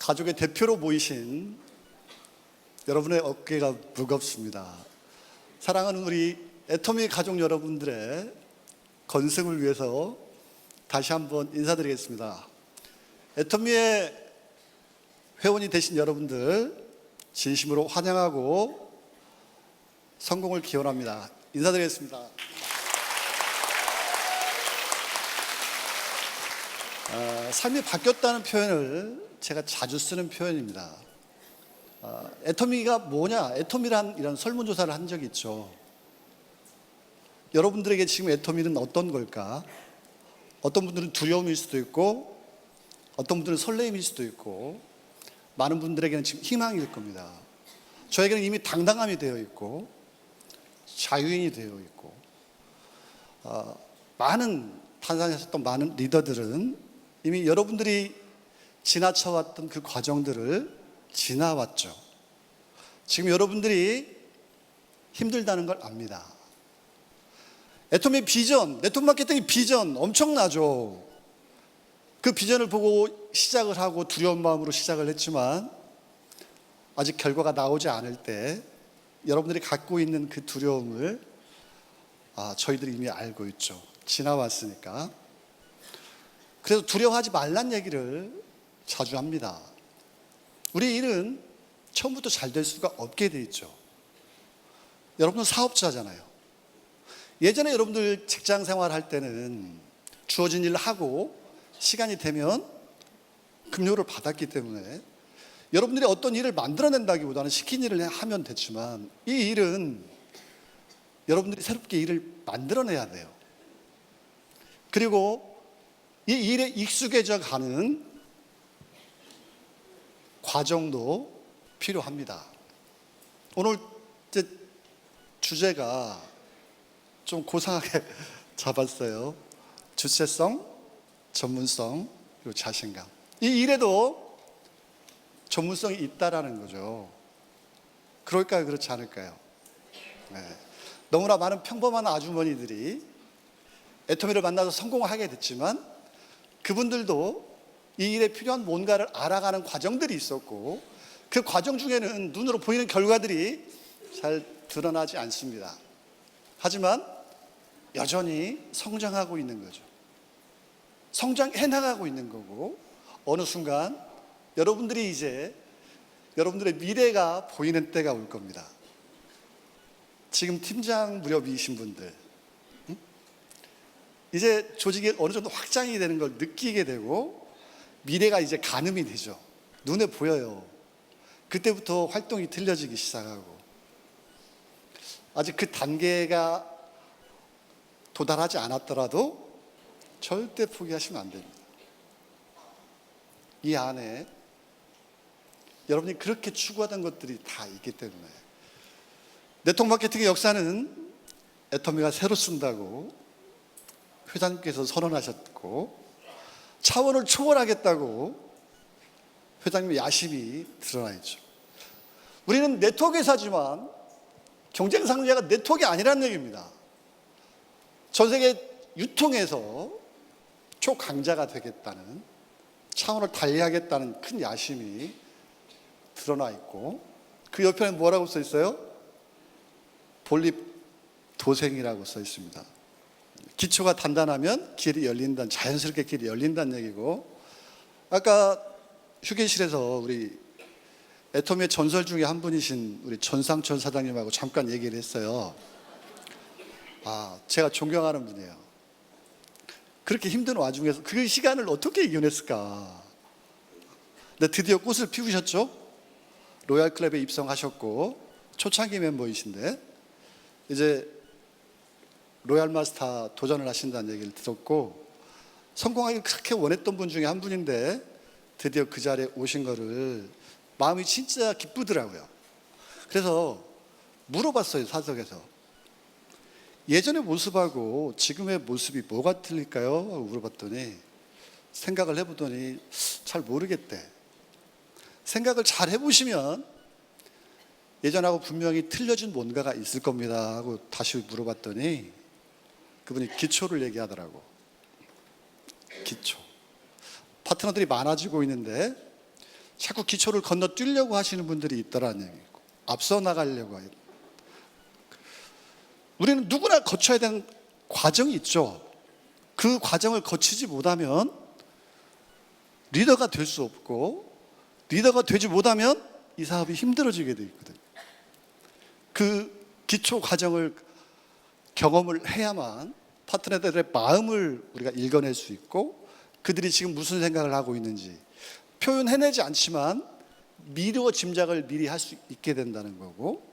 가족의 대표로 모이신 여러분의 어깨가 무겁습니다. 사랑하는 우리 애터미 가족 여러분들의 건승을 위해서 다시 한번 인사드리겠습니다. 애터미의 회원이 되신 여러분들 진심으로 환영하고 성공을 기원합니다. 인사드리겠습니다. 삶이 바뀌었다는 표현을 제가 자주 쓰는 표현입니다. 애터미가 뭐냐? 애터미란 이런 설문조사를 한 적이 있죠. 여러분들에게 지금 애터미는 어떤 걸까? 어떤 분들은 두려움일 수도 있고, 어떤 분들은 설레임일 수도 있고, 많은 분들에게는 지금 희망일 겁니다. 저에게는 이미 당당함이 되어 있고, 자유인이 되어 있고, 많은 탄생하셨던 많은 리더들은 이미 여러분들이 지나쳐왔던 그 과정들을 지나왔죠. 지금 여러분들이 힘들다는 걸 압니다. 애터미의 비전, 네트워크 마케팅의 비전 엄청나죠. 그 비전을 보고 시작을 하고 두려운 마음으로 시작을 했지만 아직 결과가 나오지 않을 때 여러분들이 갖고 있는 그 두려움을 저희들이 이미 알고 있죠. 지나왔으니까. 그래서 두려워하지 말란 얘기를 자주 합니다. 우리 일은 처음부터 잘 될 수가 없게 돼 있죠. 여러분은 사업자잖아요. 예전에 여러분들 직장 생활할 때는 주어진 일을 하고 시간이 되면 급료를 받았기 때문에 여러분들이 어떤 일을 만들어낸다기보다는 시킨 일을 하면 됐지만 이 일은 여러분들이 새롭게 일을 만들어내야 돼요. 그리고 이 일에 익숙해져 가는 과정도 필요합니다. 오늘 주제가 좀 고상하게 잡았어요. 주체성, 전문성, 그리고 자신감. 이 일에도 전문성이 있다라는 거죠. 그럴까요? 그렇지 않을까요? 네. 너무나 많은 평범한 아주머니들이 애터미를 만나서 성공하게 됐지만 그분들도 이 일에 필요한 뭔가를 알아가는 과정들이 있었고 그 과정 중에는 눈으로 보이는 결과들이 잘 드러나지 않습니다. 하지만 여전히 성장하고 있는 거죠. 성장해 나가고 있는 거고 어느 순간 여러분들이 이제 여러분들의 미래가 보이는 때가 올 겁니다. 지금 팀장 무렵이신 분들 이제 조직이 어느 정도 확장이 되는 걸 느끼게 되고 미래가 이제 가늠이 되죠. 눈에 보여요. 그때부터 활동이 틀려지기 시작하고 아직 그 단계가 도달하지 않았더라도 절대 포기하시면 안 됩니다. 이 안에 여러분이 그렇게 추구하던 것들이 다 있기 때문에 네트워크 마케팅의 역사는 애터미가 새로 쓴다고 회장님께서 선언하셨고 차원을 초월하겠다고 회장님의 야심이 드러나 있죠. 우리는 네트워크 회사지만 경쟁 상대가 네트워크가 아니라는 얘기입니다. 전 세계 유통에서 초강자가 되겠다는 차원을 달리하겠다는 큰 야심이 드러나 있고 그 옆에는 뭐라고 써 있어요? 본립 도생이라고 써 있습니다. 기초가 단단하면 길이 열린다는, 자연스럽게 길이 열린다는 얘기고 아까 휴게실에서 우리 애터미의 전설 중에 한 분이신 우리 전상철 사장님하고 잠깐 얘기를 했어요. 제가 존경하는 분이에요. 그렇게 힘든 와중에서 그 시간을 어떻게 이겨냈을까? 근데 드디어 꽃을 피우셨죠? 로얄 클럽에 입성하셨고 초창기 멤버이신데 이제 로얄 마스터 도전을 하신다는 얘기를 들었고 성공하기를 그렇게 원했던 분 중에 한 분인데 드디어 그 자리에 오신 거를 마음이 진짜 기쁘더라고요. 그래서 물어봤어요. 사석에서 예전의 모습하고 지금의 모습이 뭐가 틀릴까요? 하고 물어봤더니 생각을 해보더니 잘 모르겠대. 생각을 잘 해보시면 예전하고 분명히 틀려진 뭔가가 있을 겁니다 하고 다시 물어봤더니 그분이 기초를 얘기하더라고. 기초. 파트너들이 많아지고 있는데 자꾸 기초를 건너뛰려고 하시는 분들이 있다라는 얘기고, 앞서 나가려고 해요. 우리는 누구나 거쳐야 되는 과정이 있죠. 그 과정을 거치지 못하면 리더가 될 수 없고, 리더가 되지 못하면 이 사업이 힘들어지게 돼 있거든요. 그 기초 과정을 경험을 해야만 파트너들의 마음을 우리가 읽어낼 수 있고, 그들이 지금 무슨 생각을 하고 있는지 표현해내지 않지만 미루어 짐작을 미리 할 수 있게 된다는 거고,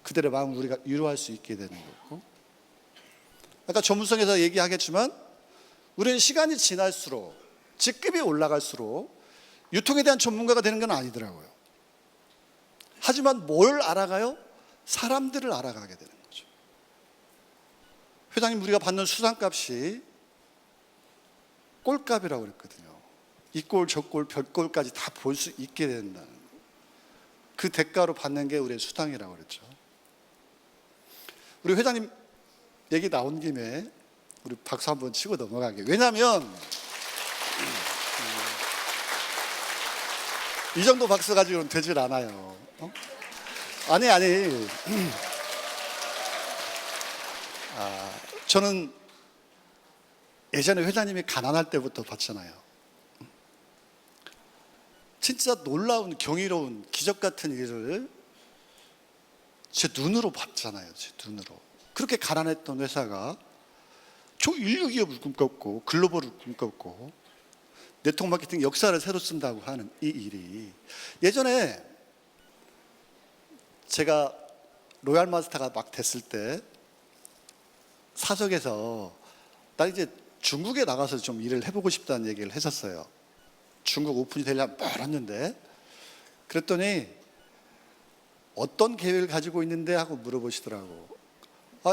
그들의 마음을 우리가 위로할 수 있게 되는 거고. 아까 전문성에서 얘기하겠지만 우리는 시간이 지날수록, 직급이 올라갈수록 유통에 대한 전문가가 되는 건 아니더라고요. 하지만 뭘 알아가요? 사람들을 알아가게 되는 거죠. 회장님, 우리가 받는 수당값이 꼴값이라고 그랬거든요. 이 꼴, 저 꼴, 별꼴까지 다 볼 수 있게 된다는 거. 그 대가로 받는 게 우리의 수당이라고 그랬죠. 우리 회장님 얘기 나온 김에 우리 박수 한번 치고 넘어가게. 왜냐하면 이 정도 박수 가지고는 되질 않아요. 아니 저는 예전에 회장님이 가난할 때부터 봤잖아요. 진짜 놀라운, 경이로운, 기적 같은 일을 제 눈으로 봤잖아요. 제 눈으로. 그렇게 가난했던 회사가 인류 기업을 꿈꿨고, 글로벌을 꿈꿨고, 네트워크 마케팅 역사를 새로 쓴다고 하는 이 일이, 예전에 제가 로얄 마스터가 막 됐을 때 사석에서 나 이제 중국에 나가서 좀 일을 해보고 싶다는 얘기를 했었어요. 중국 오픈이 되려면 멀었는데, 그랬더니 어떤 계획을 가지고 있는데 하고 물어보시더라고.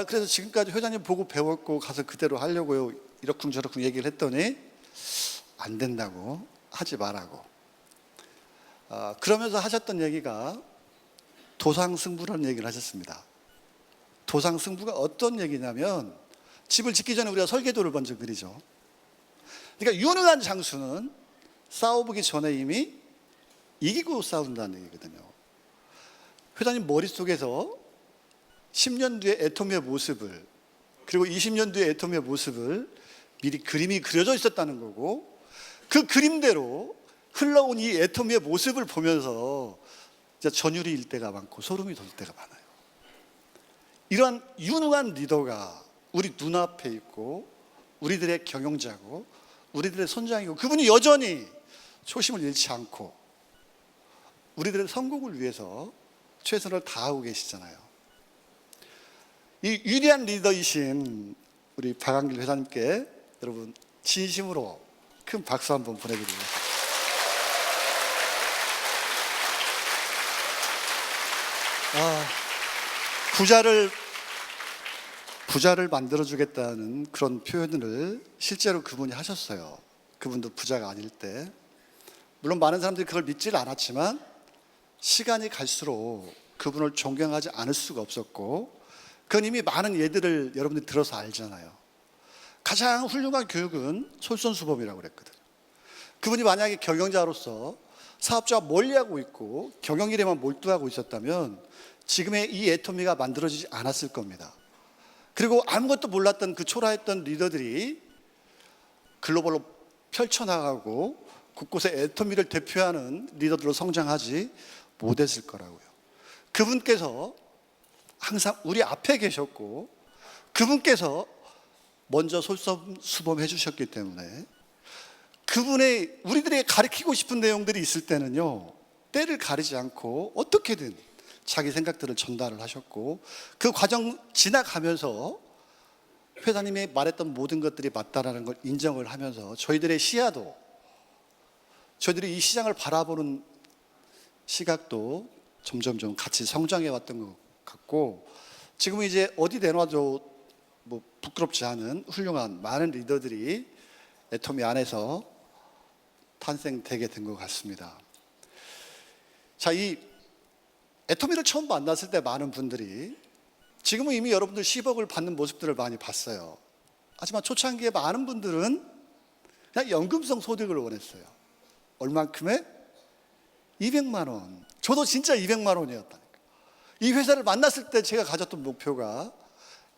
그래서 지금까지 회장님 보고 배웠고 가서 그대로 하려고요, 이러쿵저러쿵 얘기를 했더니 안 된다고, 하지 말라고. 그러면서 하셨던 얘기가 도상승부라는 얘기를 하셨습니다. 도상승부가 어떤 얘기냐면, 집을 짓기 전에 우리가 설계도를 먼저 그리죠. 그러니까 유능한 장수는 싸워보기 전에 이미 이기고 싸운다는 얘기거든요. 회장님 머릿속에서 10년 뒤에 애터미의 모습을, 그리고 20년 뒤에 애터미의 모습을 미리 그림이 그려져 있었다는 거고, 그 그림대로 흘러온 이 애터미의 모습을 보면서 전율이 일 때가 많고 소름이 돋을 때가 많아요. 이러한 유능한 리더가 우리 눈앞에 있고, 우리들의 경영자고, 우리들의 선장이고, 그분이 여전히 초심을 잃지 않고 우리들의 성공을 위해서 최선을 다하고 계시잖아요. 이 위대한 리더이신 우리 박한길 회장님께 여러분 진심으로 큰 박수 한번 보내드리겠습니다. 부자를 만들어주겠다는 그런 표현을 실제로 그분이 하셨어요. 그분도 부자가 아닐 때. 물론 많은 사람들이 그걸 믿질 않았지만 시간이 갈수록 그분을 존경하지 않을 수가 없었고, 그건 이미 많은 예들을 여러분들이 들어서 알잖아요. 가장 훌륭한 교육은 솔선수범이라고 그랬거든요. 그분이 만약에 경영자로서 사업자와 멀리하고 있고 경영일에만 몰두하고 있었다면 지금의 이 애터미가 만들어지지 않았을 겁니다. 그리고 아무것도 몰랐던 그 초라했던 리더들이 글로벌로 펼쳐나가고 곳곳에 애터미를 대표하는 리더들로 성장하지 못했을 거라고요. 그분께서 항상 우리 앞에 계셨고, 그분께서 먼저 솔선수범해 주셨기 때문에, 그분의 우리들이 가르치고 싶은 내용들이 있을 때는요, 때를 가리지 않고 어떻게든 자기 생각들을 전달을 하셨고, 그 과정 지나가면서 회장님이 말했던 모든 것들이 맞다라는 걸 인정을 하면서 저희들의 시야도, 저희들이 이 시장을 바라보는 시각도 점점 같이 성장해 왔던 것 같고, 지금은 이제 어디 내놔도 뭐 부끄럽지 않은 훌륭한 많은 리더들이 애터미 안에서 탄생되게 된 것 같습니다. 자, 이 애터미를 처음 만났을 때 많은 분들이, 지금은 이미 여러분들 10억을 받는 모습들을 많이 봤어요. 하지만 초창기에 많은 분들은 그냥 연금성 소득을 원했어요. 얼만큼의? 200만 원. 저도 진짜 200만 원이었다니까. 이 회사를 만났을 때 제가 가졌던 목표가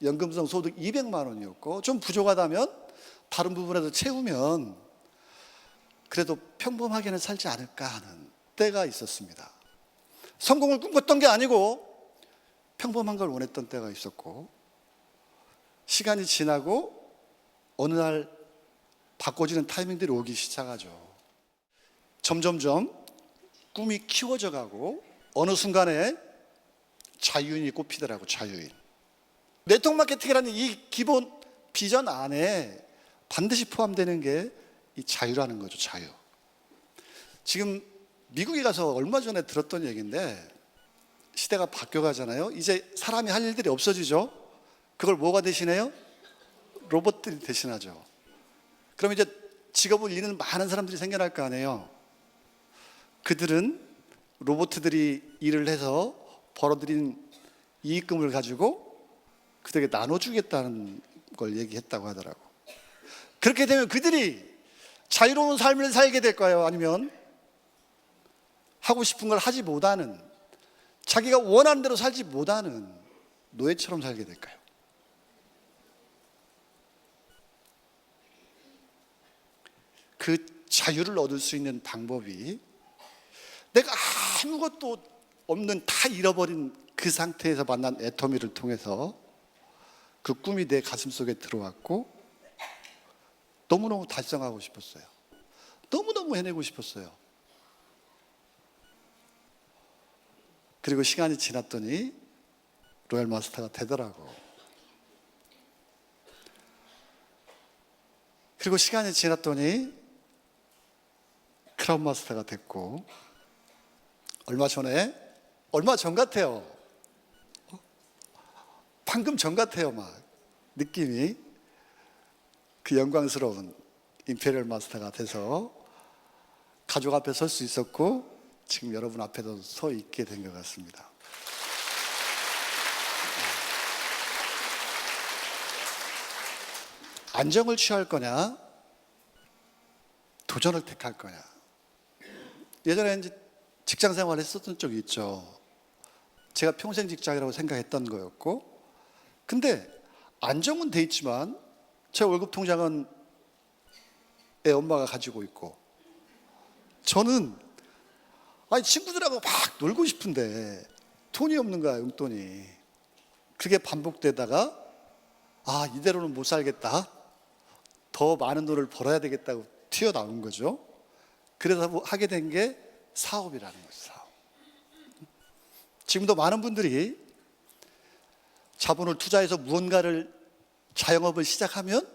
연금성 소득 200만 원이었고, 좀 부족하다면 다른 부분에서 채우면 그래도 평범하게는 살지 않을까 하는 때가 있었습니다. 성공을 꿈꿨던 게 아니고 평범한 걸 원했던 때가 있었고, 시간이 지나고 어느 날 바꿔지는 타이밍들이 오기 시작하죠. 점점점 꿈이 키워져 가고 어느 순간에 자유인이 꼽히더라고. 자유인. 네트워크 마케팅이라는 이 기본 비전 안에 반드시 포함되는 게 이 자유라는 거죠. 자유. 지금 미국에 가서 얼마 전에 들었던 얘기인데, 시대가 바뀌어가잖아요. 이제 사람이 할 일들이 없어지죠. 그걸 뭐가 대신해요? 로봇들이 대신하죠. 그럼 이제 직업을 잃는 많은 사람들이 생겨날 거 아니에요. 그들은 로봇들이 일을 해서 벌어들인 이익금을 가지고 그들에게 나눠주겠다는 걸 얘기했다고 하더라고. 그렇게 되면 그들이 자유로운 삶을 살게 될까요? 아니면 하고 싶은 걸 하지 못하는, 자기가 원하는 대로 살지 못하는 노예처럼 살게 될까요? 그 자유를 얻을 수 있는 방법이, 내가 아무것도 없는, 다 잃어버린 그 상태에서 만난 애터미를 통해서 그 꿈이 내 가슴 속에 들어왔고, 너무너무 달성하고 싶었어요. 너무너무 해내고 싶었어요. 그리고 시간이 지났더니 로얄 마스터가 되더라고. 그리고 시간이 지났더니 크라운 마스터가 됐고, 얼마 전 같아요. 방금 전 같아요. 막 느낌이, 그 영광스러운 임페리얼 마스터가 돼서 가족 앞에 설 수 있었고, 지금 여러분 앞에도 서 있게 된 것 같습니다. 안정을 취할 거냐, 도전을 택할 거냐. 예전에 이제 직장 생활을 했었던 적이 있죠. 제가 평생 직장이라고 생각했던 거였고, 근데 안정은 돼 있지만 제 월급 통장은 애 엄마가 가지고 있고, 저는 친구들하고 막 놀고 싶은데 돈이 없는 거야, 용돈이. 그게 반복되다가 이대로는 못 살겠다, 더 많은 돈을 벌어야 되겠다고 튀어나온 거죠. 그래서 하게 된 게 사업이라는 거죠. 사업. 지금도 많은 분들이 자본을 투자해서 무언가를, 자영업을 시작하면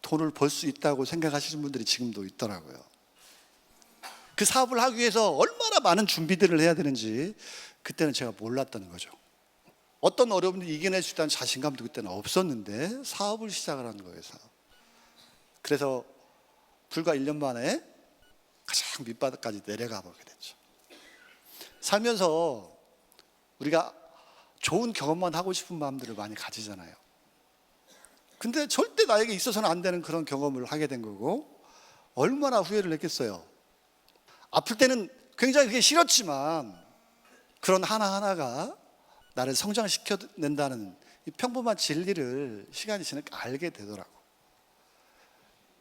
돈을 벌 수 있다고 생각하시는 분들이 지금도 있더라고요. 그 사업을 하기 위해서 얼마나 많은 준비들을 해야 되는지 그때는 제가 몰랐다는 거죠. 어떤 어려움도 이겨낼 수 있다는 자신감도 그때는 없었는데 사업을 시작을 한 거예요. 사업. 그래서 불과 1년 만에 가장 밑바닥까지 내려가 보게 됐죠. 살면서 우리가 좋은 경험만 하고 싶은 마음들을 많이 가지잖아요. 근데 절대 나에게 있어서는 안 되는 그런 경험을 하게 된 거고, 얼마나 후회를 했겠어요. 아플 때는 굉장히 그게 싫었지만 그런 하나하나가 나를 성장시켜낸다는 이 평범한 진리를 시간이 지나니까 알게 되더라고.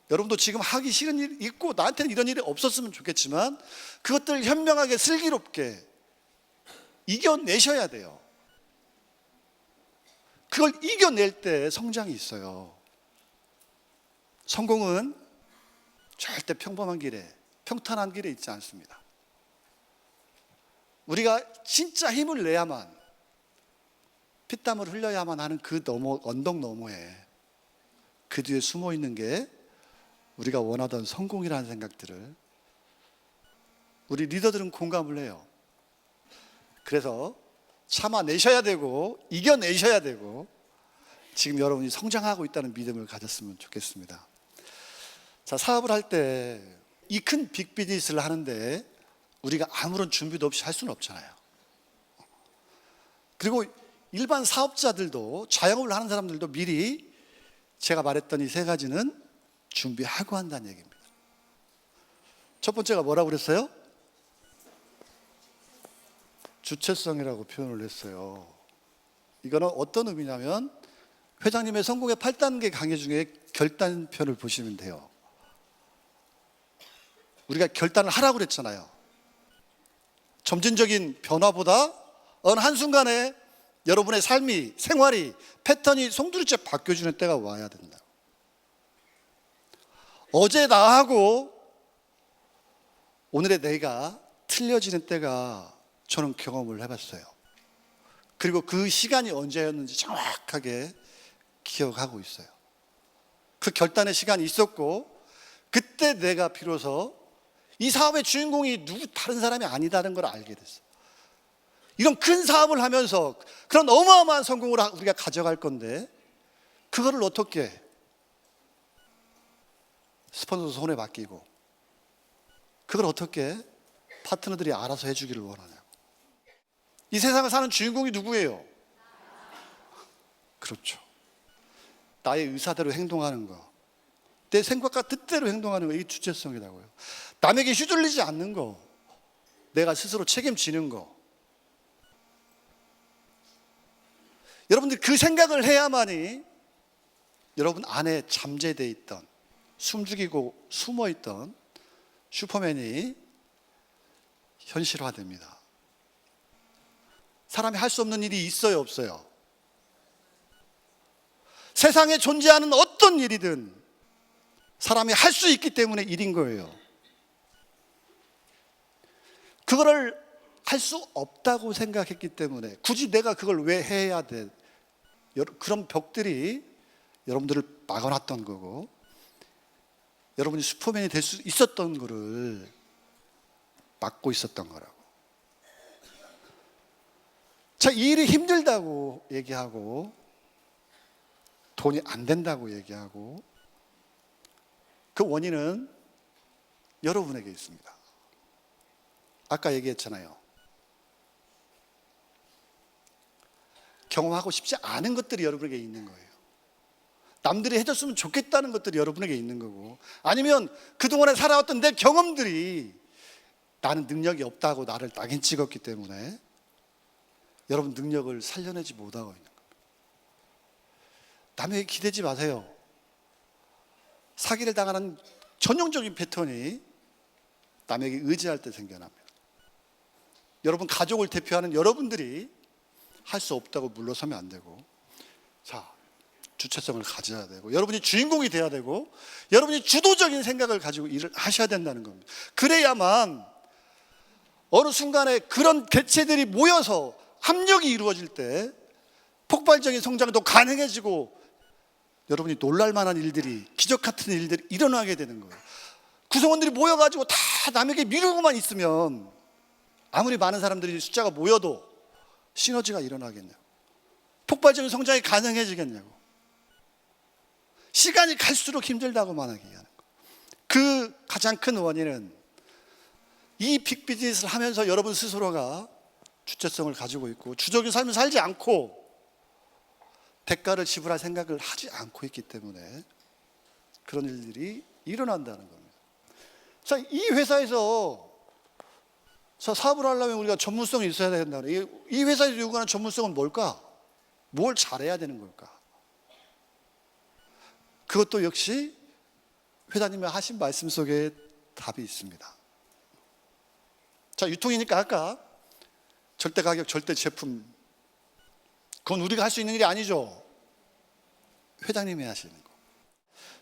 여러분도 지금 하기 싫은 일이 있고 나한테는 이런 일이 없었으면 좋겠지만 그것들을 현명하게 슬기롭게 이겨내셔야 돼요. 그걸 이겨낼 때 성장이 있어요. 성공은 절대 평범한 길에, 평탄한 길에 있지 않습니다. 우리가 진짜 힘을 내야만, 피땀을 흘려야만 하는 그 언덕 너머에, 그 뒤에 숨어 있는 게 우리가 원하던 성공이라는 생각들을 우리 리더들은 공감을 해요. 그래서 참아내셔야 되고 이겨내셔야 되고, 지금 여러분이 성장하고 있다는 믿음을 가졌으면 좋겠습니다. 자, 사업을 할 때 이 큰 빅비즈니스를 하는데 우리가 아무런 준비도 없이 할 수는 없잖아요. 그리고 일반 사업자들도, 자영업을 하는 사람들도 미리 제가 말했던 이 세 가지는 준비하고 한다는 얘기입니다. 첫 번째가 뭐라고 그랬어요? 주체성이라고 표현을 했어요. 이거는 어떤 의미냐면 회장님의 성공의 8단계 강의 중에 결단편을 보시면 돼요. 우리가 결단을 하라고 그랬잖아요. 점진적인 변화보다 어느 한순간에 여러분의 삶이, 생활이, 패턴이 송두리째 바뀌어주는 때가 와야 된다. 어제 나하고 오늘의 내가 틀려지는 때가 저는 경험을 해봤어요. 그리고 그 시간이 언제였는지 정확하게 기억하고 있어요. 그 결단의 시간이 있었고 그때 내가 비로소 이 사업의 주인공이 누구 다른 사람이 아니다는 걸 알게 됐어요. 이런 큰 사업을 하면서 그런 어마어마한 성공을 우리가 가져갈 건데 그거를 어떻게 스폰서 손에 맡기고 그걸 어떻게 파트너들이 알아서 해주기를 원하냐고. 이 세상을 사는 주인공이 누구예요? 그렇죠. 나의 의사대로 행동하는 거, 내 생각과 뜻대로 행동하는 거, 이게 주체성이라고요. 남에게 휘둘리지 않는 거, 내가 스스로 책임지는 거. 여러분들 그 생각을 해야만이 여러분 안에 잠재되어 있던, 숨죽이고 숨어있던 슈퍼맨이 현실화됩니다. 사람이 할 수 없는 일이 있어요, 없어요? 세상에 존재하는 어떤 일이든 사람이 할 수 있기 때문에 일인 거예요. 그거를 할 수 없다고 생각했기 때문에 굳이 내가 그걸 왜 해야 돼? 그런 벽들이 여러분들을 막아놨던 거고 여러분이 슈퍼맨이 될 수 있었던 거를 막고 있었던 거라고. 자, 이 일이 힘들다고 얘기하고 돈이 안 된다고 얘기하고 그 원인은 여러분에게 있습니다. 아까 얘기했잖아요. 경험하고 싶지 않은 것들이 여러분에게 있는 거예요. 남들이 해줬으면 좋겠다는 것들이 여러분에게 있는 거고 아니면 그동안에 살아왔던 내 경험들이 나는 능력이 없다고 나를 낙인 찍었기 때문에 여러분 능력을 살려내지 못하고 있는 거예요. 남에게 기대지 마세요. 사기를 당하는 전형적인 패턴이 남에게 의지할 때 생겨납니다. 여러분 가족을 대표하는 여러분들이 할 수 없다고 물러서면 안 되고 자, 주체성을 가져야 되고 여러분이 주인공이 돼야 되고 여러분이 주도적인 생각을 가지고 일을 하셔야 된다는 겁니다. 그래야만 어느 순간에 그런 개체들이 모여서 합력이 이루어질 때 폭발적인 성장도 가능해지고 여러분이 놀랄 만한 일들이 기적 같은 일들이 일어나게 되는 거예요. 구성원들이 모여가지고 다 남에게 미루고만 있으면 아무리 많은 사람들이 숫자가 모여도 시너지가 일어나겠냐고. 폭발적인 성장이 가능해지겠냐고. 시간이 갈수록 힘들다고만 얘기하는 거예요. 그 가장 큰 원인은 이 빅비즈니스를 하면서 여러분 스스로가 주체성을 가지고 있고 주적인 삶을 살지 않고 대가를 지불할 생각을 하지 않고 있기 때문에 그런 일들이 일어난다는 겁니다. 자, 이 회사에서 사업을 하려면 우리가 전문성이 있어야 된다는 거예요. 이 회사에서 요구하는 전문성은 뭘까? 뭘 잘해야 되는 걸까? 그것도 역시 회장님이 하신 말씀 속에 답이 있습니다. 자, 유통이니까 아까 절대 가격, 절대 제품 그건 우리가 할 수 있는 일이 아니죠. 회장님이 하시는 거.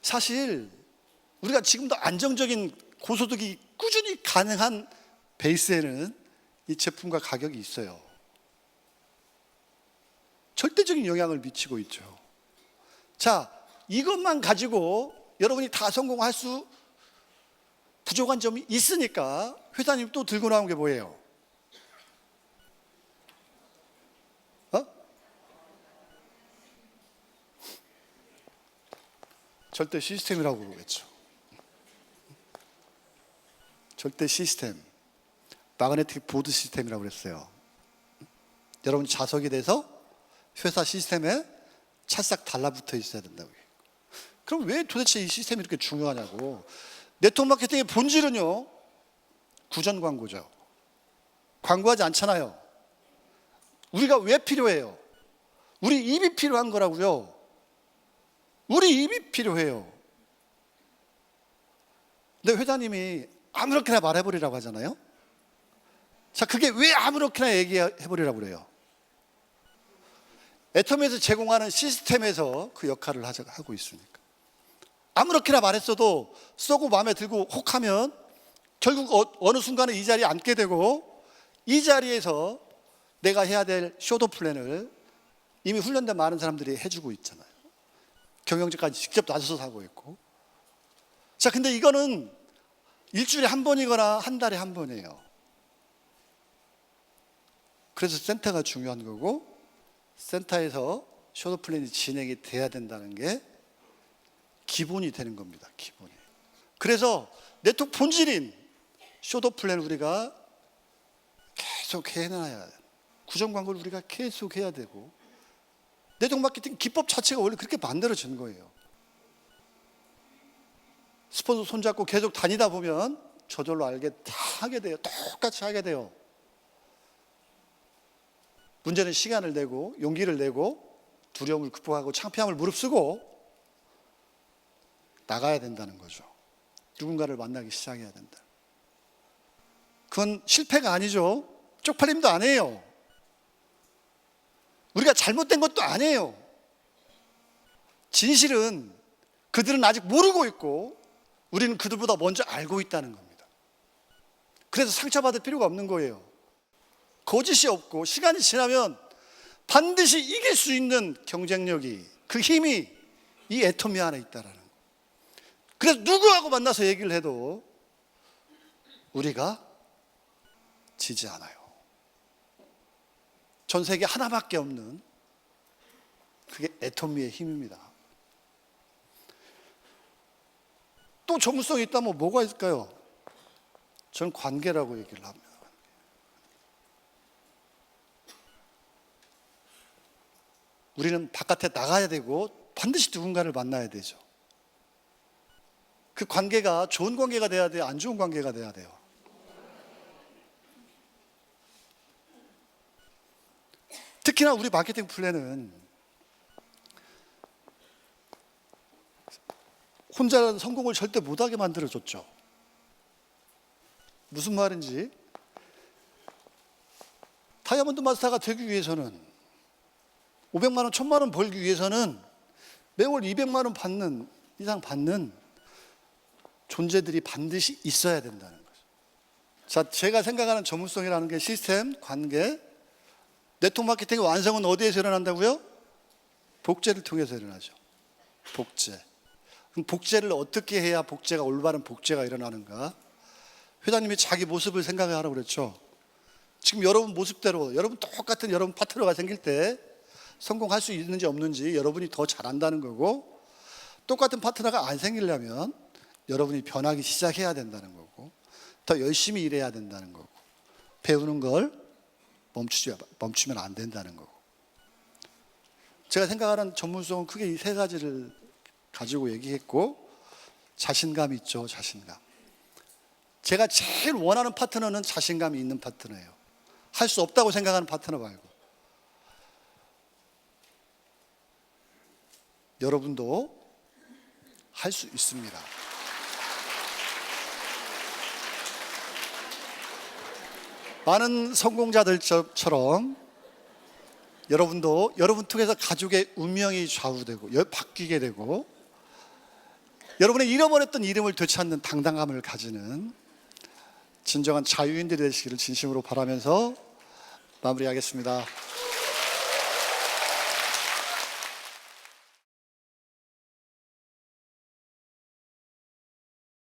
사실 우리가 지금도 안정적인 고소득이 꾸준히 가능한 베이스에는 이 제품과 가격이 있어요. 절대적인 영향을 미치고 있죠. 자, 이것만 가지고 여러분이 다 성공할 수 부족한 점이 있으니까 회장님 또 들고 나온 게 뭐예요? 절대 시스템이라고 그러겠죠. 절대 시스템, 마그네틱 보드 시스템이라고 그랬어요. 여러분 좌석에 대해서 회사 시스템에 찰싹 달라붙어 있어야 된다고. 그럼 왜 도대체 이 시스템이 이렇게 중요하냐고. 네트워크 마케팅의 본질은요, 구전 광고죠. 광고하지 않잖아요. 우리가 왜 필요해요? 우리 입이 필요한 거라고요. 우리 입이 필요해요. 근데 회장님이 아무렇게나 말해버리라고 하잖아요. 자, 그게 왜 아무렇게나 얘기해버리라고 그래요? 애텀에서 제공하는 시스템에서 그 역할을 하고 있으니까. 아무렇게나 말했어도 쏘고 마음에 들고 혹하면 결국 어느 순간에 이 자리에 앉게 되고, 이 자리에서 내가 해야 될 쇼도 플랜을 이미 훈련된 많은 사람들이 해주고 있잖아요. 경영진까지 직접 나서서 하고 있고. 자, 근데 이거는 일주일에 한 번이거나 한 달에 한 번이에요. 그래서 센터가 중요한 거고, 센터에서 쇼도 플랜이 진행이 돼야 된다는 게 기본이 되는 겁니다. 기본이. 그래서 네트워크 본질인 쇼도 플랜 우리가 계속 해놔야 돼요. 구정 광고를 우리가 계속 해야 되고, 네트워크 마케팅 기법 자체가 원래 그렇게 만들어진 거예요. 스폰서 손잡고 계속 다니다 보면 저절로 알게 다 하게 돼요. 똑같이 하게 돼요. 문제는 시간을 내고 용기를 내고 두려움을 극복하고 창피함을 무릅쓰고 나가야 된다는 거죠. 누군가를 만나기 시작해야 된다. 그건 실패가 아니죠. 쪽팔림도 아니에요. 우리가 잘못된 것도 아니에요. 진실은 그들은 아직 모르고 있고 우리는 그들보다 먼저 알고 있다는 겁니다. 그래서 상처받을 필요가 없는 거예요. 거짓이 없고 시간이 지나면 반드시 이길 수 있는 경쟁력이, 그 힘이 이 애터미 안에 있다라는 거예요. 그래서 누구하고 만나서 얘기를 해도 우리가 지지 않아요. 전 세계 하나밖에 없는, 그게 애터미의 힘입니다. 또 전문성이 있다면 뭐가 있을까요? 전 관계라고 얘기를 합니다. 우리는 바깥에 나가야 되고 반드시 누군가를 만나야 되죠. 그 관계가 좋은 관계가 돼야 돼요? 안 좋은 관계가 돼야 돼요? 특히나 우리 마케팅 플랜은 혼자 성공을 절대 못하게 만들어줬죠. 무슨 말인지, 다이아몬드 마스터가 되기 위해서는 500만 원, 1000만 원 벌기 위해서는 매월 200만 원 이상 받는 존재들이 반드시 있어야 된다는 거죠. 자, 제가 생각하는 전문성이라는 게 시스템, 관계, 네트워크 마케팅의 완성은 어디에서 일어난다고요? 복제를 통해서 일어나죠. 복제. 그럼 복제를 어떻게 해야 복제가, 올바른 복제가 일어나는가? 회장님이 자기 모습을 생각하라고 그랬죠. 지금 여러분 모습대로, 여러분 똑같은 여러분 파트너가 생길 때 성공할 수 있는지 없는지 여러분이 더 잘한다는 거고, 똑같은 파트너가 안 생기려면 여러분이 변하기 시작해야 된다는 거고, 더 열심히 일해야 된다는 거고, 배우는 걸 멈추면 안 된다는 거고. 제가 생각하는 전문성은 크게 이 세 가지를 가지고 얘기했고, 자신감 있죠. 자신감. 제가 제일 원하는 파트너는 자신감이 있는 파트너예요. 할 수 없다고 생각하는 파트너 말고. 여러분도 할 수 있습니다. 많은 성공자들처럼 여러분도 여러분 통해서 가족의 운명이 좌우되고 바뀌게 되고, 여러분의 잃어버렸던 이름을 되찾는 당당함을 가지는 진정한 자유인들이 되시기를 진심으로 바라면서 마무리하겠습니다.